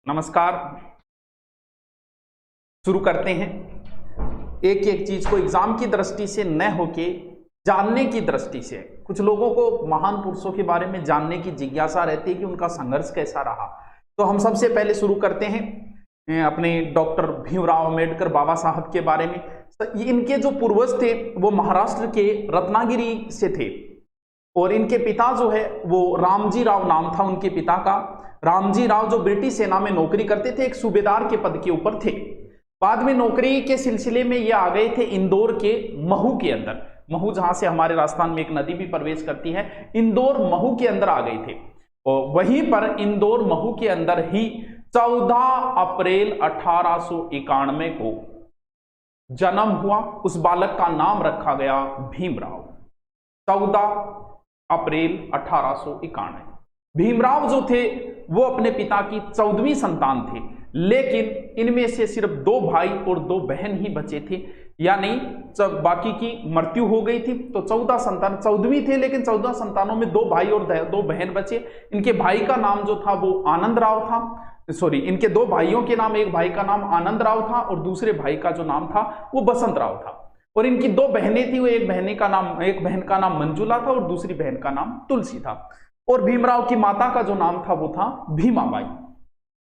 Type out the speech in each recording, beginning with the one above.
नमस्कार। शुरू करते हैं। एक एक चीज को एग्जाम की दृष्टि से न होके जानने की दृष्टि से। कुछ लोगों को महान पुरुषों के बारे में जानने की जिज्ञासा रहती है कि उनका संघर्ष कैसा रहा। तो हम सबसे पहले शुरू करते हैं अपने डॉक्टर भीमराव अंबेडकर बाबा साहब के बारे में। इनके जो पूर्वज थे वो महाराष्ट्र के रत्नागिरी से थे और इनके पिता जो है वो रामजी राव नाम था उनके पिता का। रामजी राव जो ब्रिटिश सेना में नौकरी करते थे, एक सूबेदार के पद के ऊपर थे। बाद में नौकरी के सिलसिले में ये आ गए थे इंदौर के महू के अंदर। महू जहां से हमारे राजस्थान में एक नदी भी प्रवेश करती है, इंदौर महू के अंदर आ गए थे। और वहीं पर इंदौर महू के अंदर ही 14 अप्रैल 1891 को जन्म हुआ। उस बालक का नाम रखा गया भीमराव। 14 अप्रैल 1891। भीमराव जो थे वो अपने पिता की 14वीं संतान थे, लेकिन इनमें से सिर्फ 2 भाई और 2 बहन ही बचे थे, यानी जब बाकी की मृत्यु हो गई थी तो 14 संतान, 14वीं थे लेकिन 14 संतानों में 2 भाई और 2 बहन बचे। इनके भाई का नाम जो था वो आनंद राव था, सॉरी इनके 2 भाइयों के नाम, एक भाई का नाम आनंद राव था और दूसरे भाई का जो नाम था वो बसंत राव था। और इनकी 2 बहनें थी, वो एक बहन का नाम मंजुला था और दूसरी बहन का नाम तुलसी था। और भीमराव की माता का जो नाम था वो था भीमाबाई।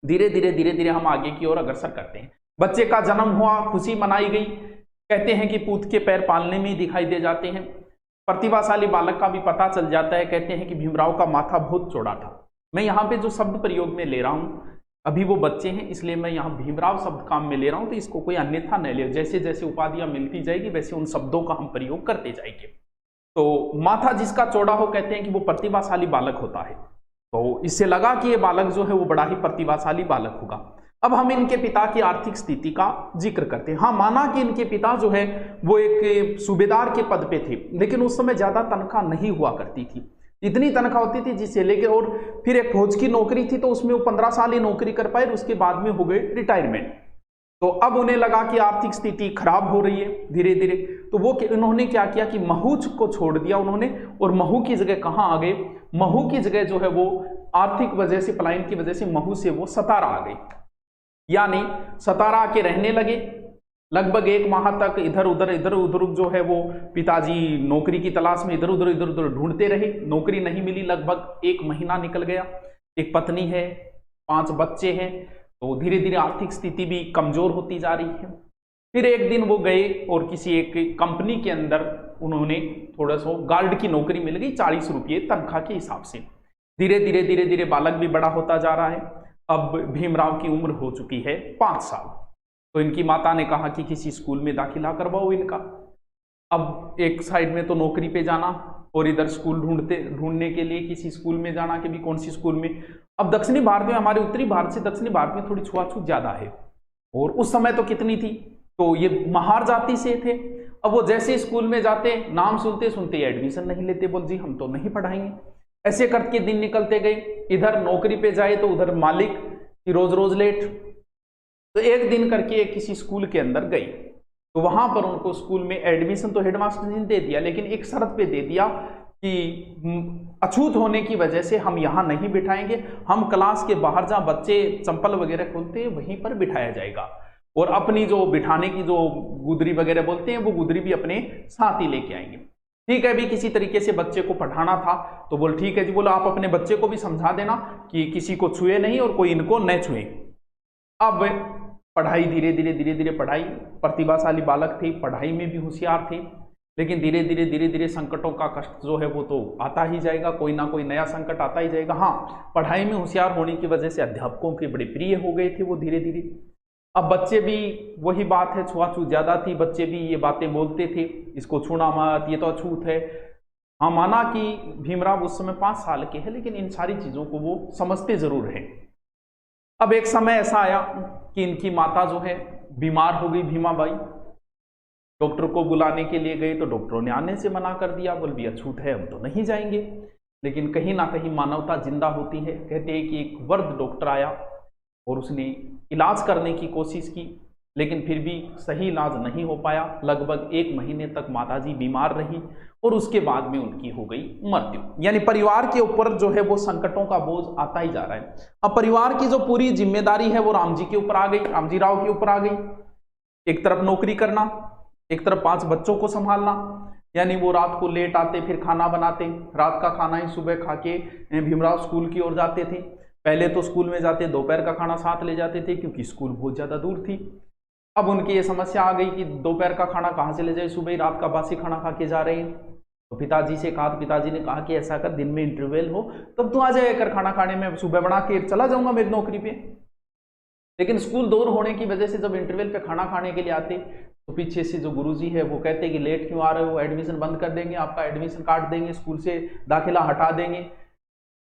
धीरे धीरे हम आगे की ओर अग्रसर करते हैं। बच्चे का जन्म हुआ, खुशी मनाई गई। कहते हैं कि पूत के पैर पालने में ही दिखाई दे जाते हैं। प्रतिभाशाली बालक का भी पता चल जाता है। कहते हैं कि भीमराव का माथा बहुत चौड़ा था। मैं यहाँ पे जो शब्द प्रयोग में ले रहा हूँ, अभी वो बच्चे हैं इसलिए मैं यहाँ भीमराव शब्द काम में ले रहा हूँ, तो इसको कोई अन्यथा न ले। जैसे जैसे उपाधियां मिलती जाएगी वैसे उन शब्दों का हम प्रयोग करते जाएंगे। तो माथा जिसका चौड़ा हो, कहते हैं कि वो प्रतिभाशाली बालक होता है। तो इससे लगा कि ये बालक जो है वो बड़ा ही प्रतिभाशाली बालक होगा। अब हम इनके पिता की आर्थिक स्थिति का जिक्र करते हैं। हाँ, माना कि इनके पिता जो है वो एक सूबेदार के पद पे थे, लेकिन उस समय ज्यादा तनख्वाह नहीं हुआ करती थी। इतनी तनख्वाह होती थी जिससे लेके, और फिर एक फौज की नौकरी थी तो उसमें वो 15 साल ही नौकरी कर पाए, उसके बाद में हो गए रिटायरमेंट। तो अब उन्हें लगा कि आर्थिक स्थिति खराब हो रही है धीरे धीरे, तो वो उन्होंने क्या किया कि महू को छोड़ दिया उन्होंने, और महू की जगह कहाँ आ गए? महू की जगह जो है वो आर्थिक वजह से, पलायन की वजह से महू से वो सतारा आ गए, यानी सतारा आके रहने लगे। लगभग 1 माह तक इधर उधर जो है वो पिताजी नौकरी की तलाश में इधर उधर ढूंढते रहे। नौकरी नहीं मिली, लगभग 1 महीना निकल गया। एक पत्नी है, 5 बच्चे हैं, तो धीरे धीरे आर्थिक स्थिति भी कमजोर होती जा रही है। फिर एक दिन वो गए और किसी एक कंपनी के अंदर उन्होंने थोड़ा सा गार्ड की नौकरी मिल गई, 40 रुपये तनख्वाह के हिसाब से। धीरे धीरे बालक भी बड़ा होता जा रहा है। अब भीमराव की उम्र हो चुकी है 5 साल। तो इनकी माता ने कहा कि किसी स्कूल में दाखिला करवाओ इनका। अब एक साइड में तो नौकरी पे जाना और इधर स्कूल ढूंढने के लिए किसी स्कूल में जाना कि भी कौन सी स्कूल में। अब दक्षिणी भारत में, हमारे उत्तरी भारत से दक्षिणी भारत में थोड़ी छुआछूत ज्यादा है, और उस समय तो कितनी थी, तो ये महार जाति से थे। अब वो जैसे स्कूल में जाते, नाम सुनते सुनते एडमिशन नहीं लेते, बोल जी हम तो नहीं पढ़ाएंगे। ऐसे करके दिन निकलते गए। इधर नौकरी पे जाए तो उधर मालिक की रोज लेट। तो एक दिन करके किसी स्कूल के अंदर गई, तो वहां पर उनको स्कूल में एडमिशन तो हेडमास्टर ने दे दिया, लेकिन एक शर्त पे दे दिया कि अछूत होने की वजह से हम यहाँ नहीं बिठाएंगे, हम क्लास के बाहर जहाँ बच्चे चंपल वगैरह खोलते हैं वहीं पर बिठाया जाएगा, और अपनी जो बिठाने की जो गुदरी वगैरह बोलते हैं वो गुदरी भी अपने साथ ही लेके आएंगे। ठीक है, भी किसी तरीके से बच्चे को पढ़ाना था, तो बोल ठीक है जी, बोलो आप अपने बच्चे को भी समझा देना कि किसी को छुए नहीं और कोई इनको न छुए। अब पढ़ाई धीरे धीरे पढ़ाई, प्रतिभाशाली बालक थे, पढ़ाई में भी होशियार थे, लेकिन धीरे धीरे संकटों का कष्ट जो है वो तो आता ही जाएगा, कोई ना कोई नया संकट आता ही जाएगा। हाँ, पढ़ाई में होशियार होने की वजह से अध्यापकों के बड़े प्रिय हो गए थे वो धीरे धीरे। अब बच्चे भी वही बात है, छुआछूत ज्यादा थी, बच्चे भी ये बातें बोलते थे, इसको छूना मत, ये तो अछूत है। हाँ, माना कि भीमराव उस समय 5 साल के हैं, लेकिन इन सारी चीजों को वो समझते जरूर हैं। अब एक समय ऐसा आया कि इनकी माता जो है बीमार हो गई, भीमाबाई। डॉक्टर को बुलाने के लिए गए तो डॉक्टरों ने आने से मना कर दिया, बोल भी अछूत है, हम तो नहीं जाएंगे। लेकिन कहीं ना कहीं मानवता जिंदा होती है। कहते हैं कि एक वृद्ध डॉक्टर आया और उसने इलाज करने की कोशिश की, लेकिन फिर भी सही इलाज नहीं हो पाया। लगभग 1 महीने तक माताजी बीमार रही और उसके बाद में उनकी हो गई मृत्यु। यानी परिवार के ऊपर जो है वो संकटों का बोझ आता ही जा रहा है। अब परिवार की जो पूरी जिम्मेदारी है वो राम जी के ऊपर आ गई, रामजी राव के ऊपर आ गई। एक तरफ नौकरी करना, एक तरफ 5 बच्चों को संभालना, यानी वो रात को लेट आते, फिर खाना बनाते, रात का खाना ही सुबह खा के भीमराव स्कूल की ओर जाते थे। पहले तो स्कूल में जाते, दोपहर का खाना साथ ले जाते थे क्योंकि स्कूल बहुत ज़्यादा दूर थी। अब उनकी ये समस्या आ गई कि दोपहर का खाना कहाँ से ले जाए, सुबह ही रात का बासी खाना खा के जा रहे हैं। तो पिताजी से कहा, पिताजी ने कहा कि ऐसा कर, दिन में इंटरवल हो तब तू आ जाए कर खाना खाने में, सुबह बना के चला जाऊंगा मेरी नौकरी पे। लेकिन स्कूल दूर होने की वजह से जब इंटरवल पे खाना खाने के लिए आते तो पीछे से जो गुरुजी है वो कहते कि लेट क्यों आ रहे हो, एडमिशन बंद कर देंगे, आपका एडमिशन काट देंगे, स्कूल से दाखिला हटा देंगे।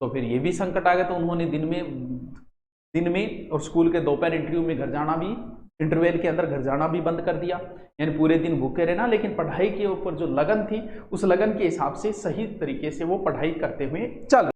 तो फिर ये भी संकट आ गया। तो उन्होंने दिन में और स्कूल के दोपहर इंटरव्यू में घर जाना भी, इंटरवल के अंदर घर जाना भी बंद कर दिया। यानी पूरे दिन भूखे रहना, लेकिन पढ़ाई के ऊपर जो लगन थी उस लगन के हिसाब से सही तरीके से वो पढ़ाई करते हुए चल